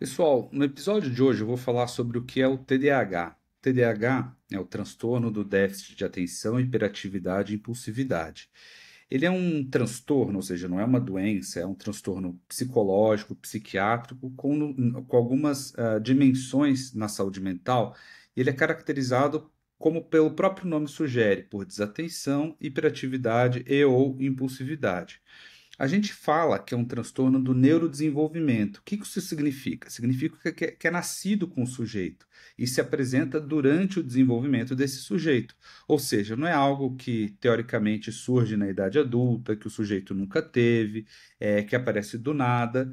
Pessoal, no episódio de hoje eu vou falar sobre o que é o TDAH. TDAH é o transtorno do déficit de atenção, hiperatividade e impulsividade. Ele é um transtorno, ou seja, não é uma doença, é um transtorno psicológico, psiquiátrico, com algumas dimensões na saúde mental. Ele é caracterizado, como pelo próprio nome sugere, por desatenção, hiperatividade e ou impulsividade. A gente fala que é um transtorno do neurodesenvolvimento. O que isso significa? Significa que é nascido com o sujeito e se apresenta durante o desenvolvimento desse sujeito. Ou seja, não é algo que teoricamente surge na idade adulta, que o sujeito nunca teve, que aparece do nada.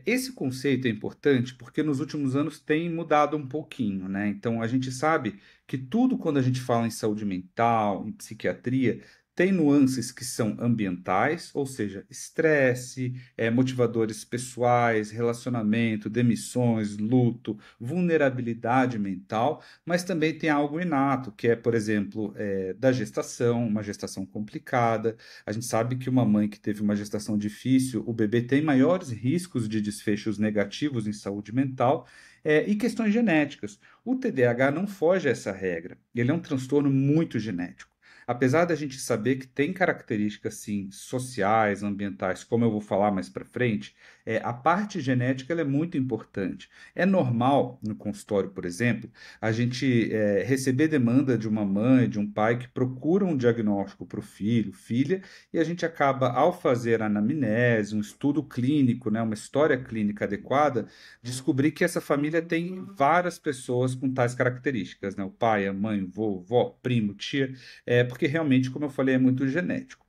Esse conceito é importante porque nos últimos anos tem mudado um pouquinho, né? Então a gente sabe que tudo quando a gente fala em saúde mental, em psiquiatria, tem nuances que são ambientais, ou seja, estresse, motivadores pessoais, relacionamento, demissões, luto, vulnerabilidade mental, mas também tem algo inato, que é, por exemplo, da gestação, uma gestação complicada. A gente sabe que uma mãe que teve uma gestação difícil, o bebê tem maiores riscos de desfechos negativos em saúde mental, e questões genéticas. O TDAH não foge a essa regra. Ele é um transtorno muito genético. Apesar da gente saber que tem características sim, sociais, ambientais, como eu vou falar mais para frente, a parte genética ela é muito importante. É normal no consultório, por exemplo, a gente receber demanda de uma mãe, de um pai que procura um diagnóstico para o filho, filha, e a gente acaba, ao fazer a anamnese, um estudo clínico, né, uma história clínica adequada, descobrir que essa família tem várias pessoas com tais características, né? O pai, a mãe, vovó, primo, tia, porque realmente, como eu falei, é muito genético.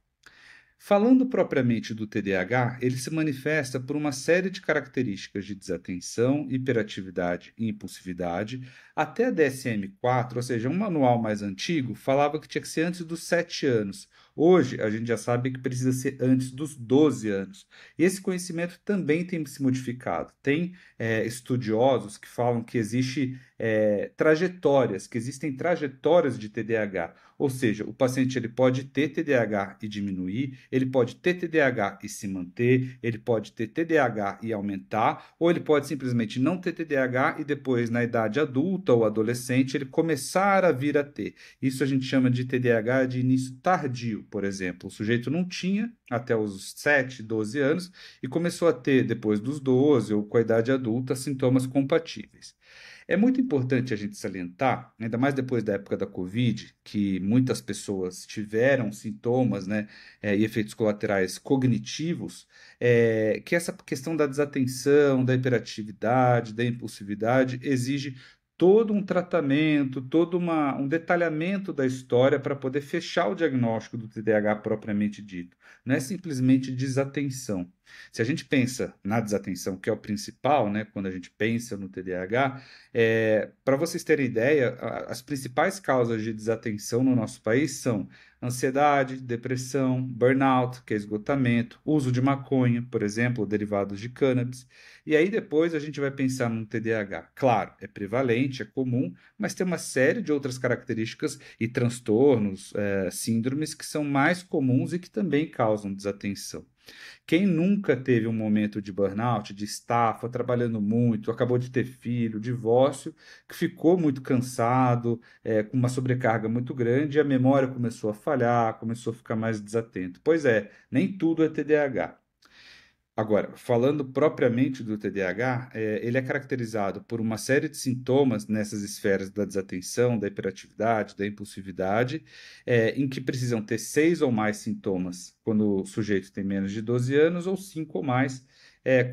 Falando propriamente do TDAH, ele se manifesta por uma série de características de desatenção, hiperatividade e impulsividade. Até a DSM-4, ou seja, um manual mais antigo, falava que tinha que ser antes dos 7 anos. Hoje, a gente já sabe que precisa ser antes dos 12 anos. E esse conhecimento também tem se modificado. Tem estudiosos que falam que existem trajetórias de TDAH. Ou seja, o paciente ele pode ter TDAH e diminuir, ele pode ter TDAH e se manter, ele pode ter TDAH e aumentar, ou ele pode simplesmente não ter TDAH e depois, na idade adulta ou adolescente, ele começar a vir a ter. Isso a gente chama de TDAH de início tardio, por exemplo. O sujeito não tinha até os 7, 12 anos e começou a ter, depois dos 12 ou com a idade adulta, sintomas compatíveis. É muito importante a gente salientar, ainda mais depois da época da Covid, que muitas pessoas tiveram sintomas, né, e efeitos colaterais cognitivos, que essa questão da desatenção, da hiperatividade, da impulsividade exige todo um tratamento, um detalhamento da história para poder fechar o diagnóstico do TDAH propriamente dito. Não é simplesmente desatenção. Se a gente pensa na desatenção, que é o principal, né, quando a gente pensa no TDAH, para vocês terem ideia, as principais causas de desatenção no nosso país são ansiedade, depressão, burnout, que é esgotamento, uso de maconha, por exemplo, derivados de cannabis. E aí depois a gente vai pensar no TDAH. Claro, é prevalente, é comum, mas tem uma série de outras características e transtornos, síndromes que são mais comuns e que também causam desatenção. Quem nunca teve um momento de burnout, de estafa, trabalhando muito, acabou de ter filho, divórcio, que ficou muito cansado, com uma sobrecarga muito grande, e a memória começou a falhar, começou a ficar mais desatento. Pois é, nem tudo é TDAH. Agora, falando propriamente do TDAH, ele é caracterizado por uma série de sintomas nessas esferas da desatenção, da hiperatividade, da impulsividade, em que precisam ter 6 ou mais sintomas quando o sujeito tem menos de 12 anos, ou 5 ou mais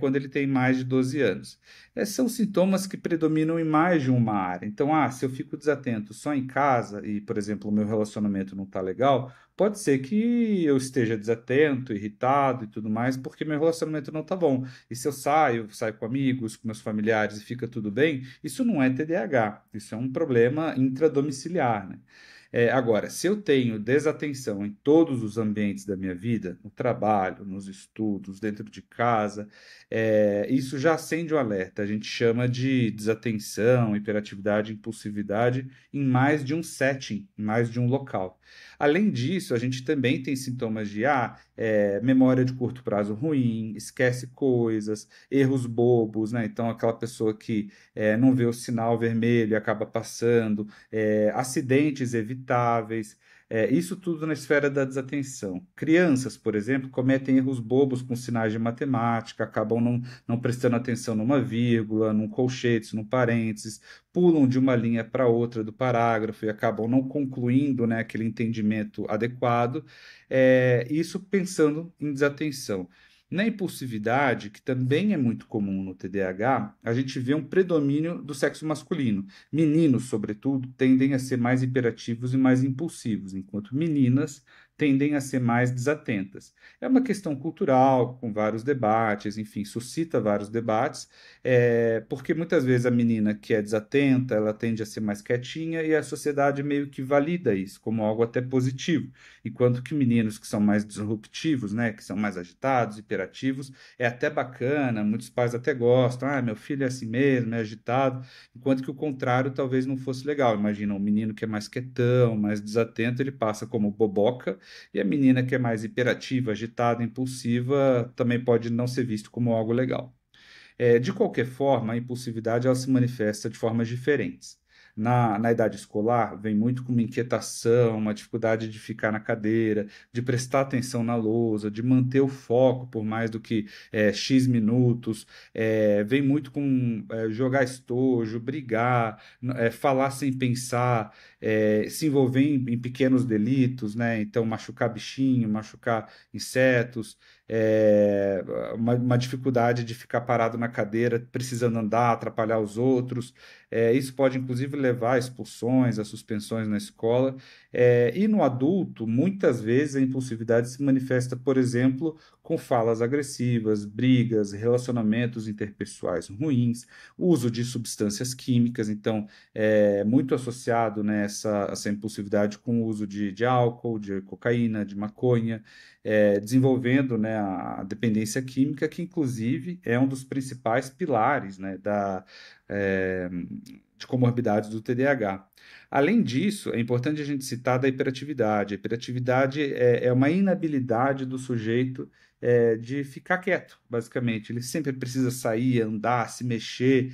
quando ele tem mais de 12 anos. São sintomas que predominam em mais de uma área. Então, se eu fico desatento só em casa e, por exemplo, o meu relacionamento não está legal, pode ser que eu esteja desatento, irritado e tudo mais, porque meu relacionamento não está bom. E se eu saio com amigos, com meus familiares e fica tudo bem, isso não é TDAH, isso é um problema intradomiciliar, né? Agora, se eu tenho desatenção em todos os ambientes da minha vida, no trabalho, nos estudos, dentro de casa, isso já acende o alerta. A gente chama de desatenção, hiperatividade, impulsividade em mais de um setting, em mais de um local. Além disso, a gente também tem sintomas de memória de curto prazo ruim, esquece coisas, erros bobos, né? Então, aquela pessoa que não vê o sinal vermelho e acaba passando, acidentes evitáveis. Isso tudo na esfera da desatenção. Crianças, por exemplo, cometem erros bobos com sinais de matemática, acabam não prestando atenção numa vírgula, num colchete, num parênteses, pulam de uma linha para outra do parágrafo e acabam não concluindo, né, aquele entendimento adequado. Isso pensando em desatenção. Na impulsividade, que também é muito comum no TDAH, a gente vê um predomínio do sexo masculino. Meninos, sobretudo, tendem a ser mais hiperativos e mais impulsivos, enquanto meninas tendem a ser mais desatentas. É uma questão cultural, com vários debates, enfim, suscita vários debates, porque muitas vezes a menina que é desatenta, ela tende a ser mais quietinha e a sociedade meio que valida isso como algo até positivo, enquanto que meninos que são mais disruptivos, né, que são mais agitados, hiperativos, é até bacana, muitos pais até gostam, meu filho é assim mesmo, é agitado, enquanto que o contrário talvez não fosse legal. Imagina um menino que é mais quietão, mais desatento, ele passa como boboca, e a menina que é mais hiperativa, agitada, impulsiva, também pode não ser visto como algo legal. De qualquer forma, a impulsividade ela se manifesta de formas diferentes. Na idade escolar, vem muito com uma inquietação, uma dificuldade de ficar na cadeira, de prestar atenção na lousa, de manter o foco por mais do que X minutos. Vem muito com jogar estojo, brigar, falar sem pensar, se envolver em pequenos delitos, né? Então, machucar bichinho, machucar insetos, é, uma dificuldade de ficar parado na cadeira, precisando andar, atrapalhar os outros. Isso pode, inclusive, levar a expulsões, a suspensões na escola. E no adulto, muitas vezes a impulsividade se manifesta, por exemplo, com falas agressivas, brigas, relacionamentos interpessoais ruins, uso de substâncias químicas. Então, muito associado, né, essa impulsividade com o uso de álcool, de cocaína, de maconha, desenvolvendo, né, a dependência química, que inclusive é um dos principais pilares, né, é, de comorbidades do TDAH. Além disso, é importante a gente citar da hiperatividade. A hiperatividade é uma inabilidade do sujeito de ficar quieto, basicamente. Ele sempre precisa sair, andar, se mexer.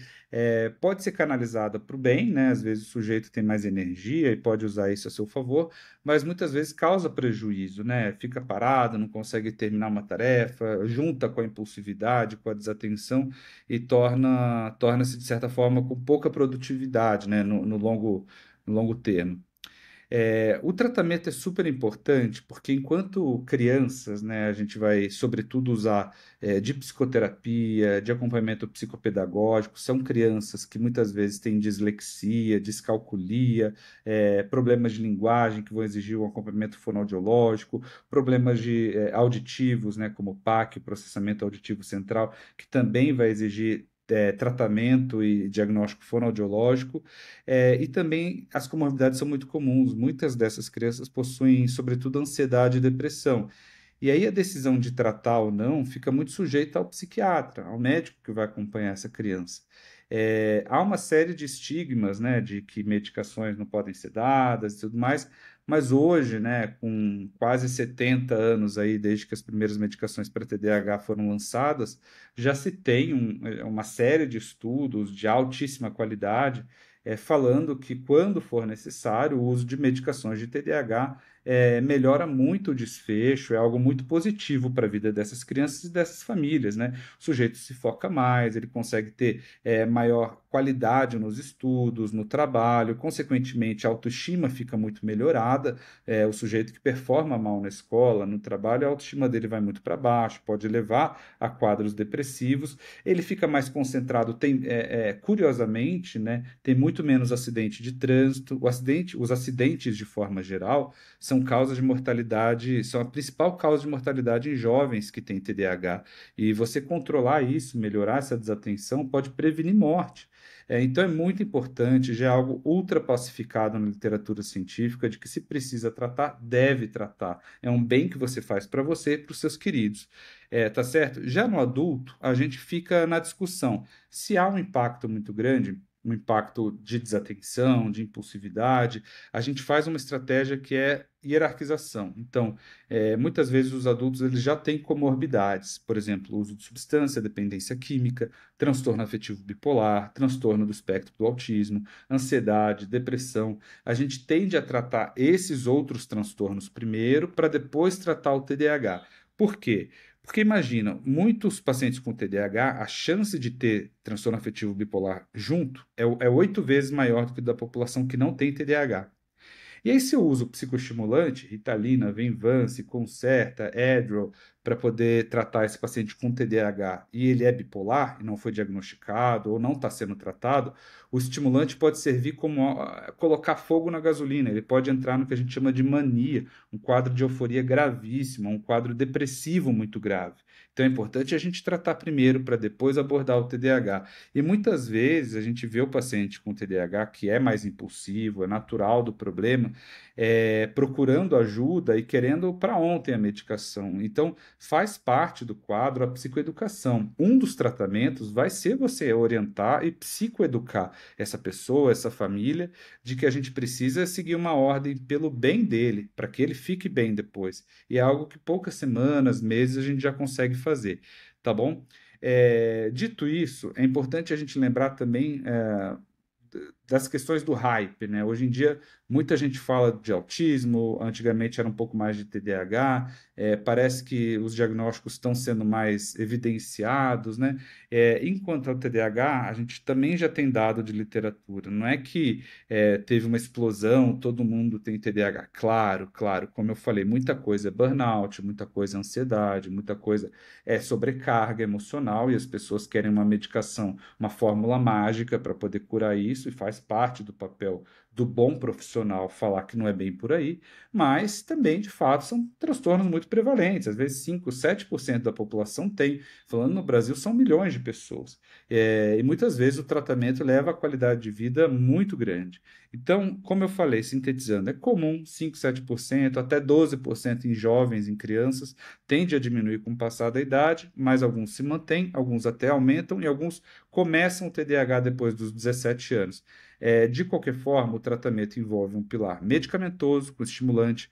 Pode ser canalizada para o bem, né? Às vezes o sujeito tem mais energia e pode usar isso a seu favor, mas muitas vezes causa prejuízo, né? Fica parado, não consegue terminar uma tarefa, junta com a impulsividade, com a desatenção e torna-se, de certa forma, com pouca produtividade, né? No longo termo. O tratamento é super importante porque, enquanto crianças, né, a gente vai, sobretudo, usar de psicoterapia, de acompanhamento psicopedagógico. São crianças que muitas vezes têm dislexia, descalculia, problemas de linguagem que vão exigir um acompanhamento fonoaudiológico, problemas auditivos, né, como PAC, processamento auditivo central, que também vai exigir tratamento e diagnóstico fonoaudiológico. E também as comorbidades são muito comuns. Muitas dessas crianças possuem, sobretudo, ansiedade e depressão. E aí a decisão de tratar ou não fica muito sujeita ao psiquiatra, ao médico que vai acompanhar essa criança. Há uma série de estigmas, né, de que medicações não podem ser dadas e tudo mais, mas hoje, né, com quase 70 anos aí, desde que as primeiras medicações para TDAH foram lançadas, já se tem uma série de estudos de altíssima qualidade, falando que, quando for necessário, o uso de medicações de TDAH melhora muito o desfecho, é algo muito positivo para a vida dessas crianças e dessas famílias, né? O sujeito se foca mais, ele consegue ter maior qualidade nos estudos, no trabalho, consequentemente, a autoestima fica muito melhorada. O sujeito que performa mal na escola, no trabalho, a autoestima dele vai muito para baixo, pode levar a quadros depressivos, ele fica mais concentrado, curiosamente, né, tem muito menos acidente de trânsito. Os acidentes, de forma geral, são causas de mortalidade, são a principal causa de mortalidade em jovens que têm TDAH. E você controlar isso, melhorar essa desatenção, pode prevenir morte. Então é muito importante, já é algo ultra pacificado na literatura científica, de que, se precisa tratar, deve tratar. É um bem que você faz para você e para os seus queridos. Tá certo? Já no adulto, a gente fica na discussão. Se há um impacto muito grande, um impacto de desatenção, de impulsividade, a gente faz uma estratégia que é hierarquização. Então, muitas vezes os adultos eles já têm comorbidades, por exemplo, uso de substância, dependência química, transtorno afetivo bipolar, transtorno do espectro do autismo, ansiedade, depressão. A gente tende a tratar esses outros transtornos primeiro, para depois tratar o TDAH. Por quê? Porque imagina, muitos pacientes com TDAH, a chance de ter transtorno afetivo bipolar junto é 8 vezes maior do que da população que não tem TDAH. E aí, se eu uso psicoestimulante, Ritalina, Venvance, Concerta, Adderall, para poder tratar esse paciente com TDAH e ele é bipolar e não foi diagnosticado ou não está sendo tratado, o estimulante pode servir como colocar fogo na gasolina. Ele pode entrar no que a gente chama de mania, um quadro de euforia gravíssimo, um quadro depressivo muito grave. Então é importante a gente tratar primeiro para depois abordar o TDAH. E muitas vezes a gente vê o paciente com TDAH que é mais impulsivo, é natural do problema, procurando ajuda e querendo para ontem a medicação. Então, faz parte do quadro a psicoeducação. Um dos tratamentos vai ser você orientar e psicoeducar essa pessoa, essa família, de que a gente precisa seguir uma ordem pelo bem dele, para que ele fique bem depois. E é algo que poucas semanas, meses a gente já consegue fazer, tá bom? Dito isso, é importante a gente lembrar também das questões do hype, né? Hoje em dia, muita gente fala de autismo, antigamente era um pouco mais de TDAH, parece que os diagnósticos estão sendo mais evidenciados, né? Enquanto ao TDAH, a gente também já tem dado de literatura, não é que teve uma explosão, todo mundo tem TDAH. Claro, claro, como eu falei, muita coisa é burnout, muita coisa é ansiedade, muita coisa é sobrecarga emocional e as pessoas querem uma medicação, uma fórmula mágica para poder curar isso, e faz parte do papel do bom profissional falar que não é bem por aí, mas também, de fato, são transtornos muito prevalentes. Às vezes 5, 7% da população tem. Falando no Brasil, são milhões de pessoas. E muitas vezes o tratamento leva a qualidade de vida muito grande. Então, como eu falei, sintetizando, é comum 5, 7%, até 12% em jovens, em crianças, tende a diminuir com o passar da idade, mas alguns se mantêm, alguns até aumentam e alguns começam o TDAH depois dos 17 anos. De qualquer forma, o tratamento envolve um pilar medicamentoso, com estimulante,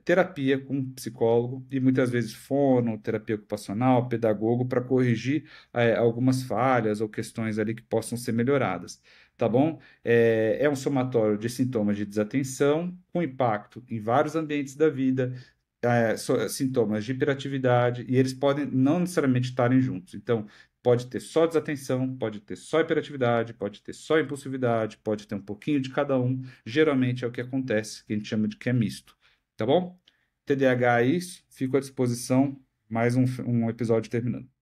terapia com psicólogo e muitas vezes fono, terapia ocupacional, pedagogo, para corrigir algumas falhas ou questões ali que possam ser melhoradas. Tá bom? É um somatório de sintomas de desatenção, com impacto em vários ambientes da vida, sintomas de hiperatividade, e eles podem não necessariamente estarem juntos. Então, pode ter só desatenção, pode ter só hiperatividade, pode ter só impulsividade, pode ter um pouquinho de cada um. Geralmente é o que acontece, que a gente chama de que é misto. Tá bom? TDAH é isso, fico à disposição. Mais um episódio terminando.